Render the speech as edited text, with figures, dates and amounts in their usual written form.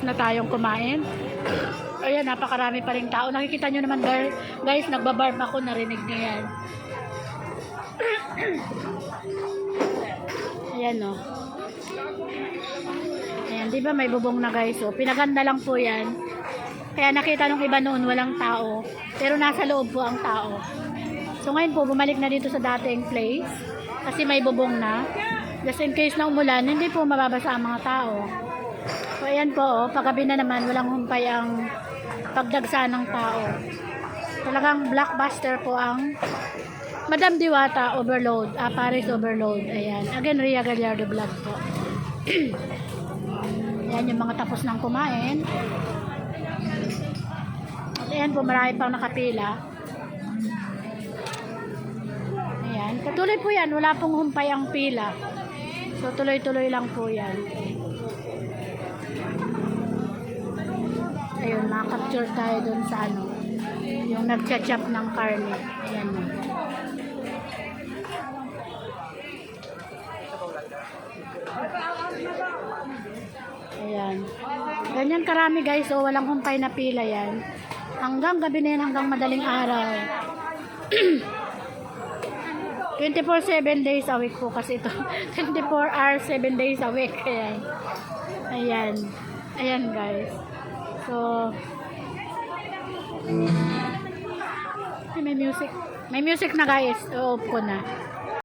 na tayong kumain. Ayan, napakarami pa rin tao. Nakikita nyo naman guys, nagbabarb ako, narinig nyo yan. Ayan o. Ayan, di ba may bubong na guys? So, pinaganda lang po yan. Kaya nakita nung iba noon, walang tao. Pero nasa loob po ang tao. So ngayon po, bumalik na dito sa dating place. Kasi may bubong na. Just in case na umulan, hindi po mababasa ang mga tao. So ayan po, oh, paggabi na naman, walang humpay ang pagdagsa ng tao. Talagang blockbuster po ang Madam Diwata Overload, Paris Overload. Ayan. Again, Ria Gallardo Vlog po. Ayan yung mga tapos ng kumain. At ayan po, marami pang nakapila. Ayan. Patuloy po yan. Wala pong humpay ang pila. So, tuloy-tuloy lang po yan. Ayun, makapture tayo dun sa ano. Yung nagcha-chop ng karne. Ayan o. Ayan. Ganyan karami guys. So, walang humpay na pila yan. Hanggang gabi na yan, hanggang madaling araw. 24/7 days a week po kasi ito. 24 hours, 7 days a week. Ayan. Ayan. Ayan guys. So, may music. May music na guys. O-off ko na.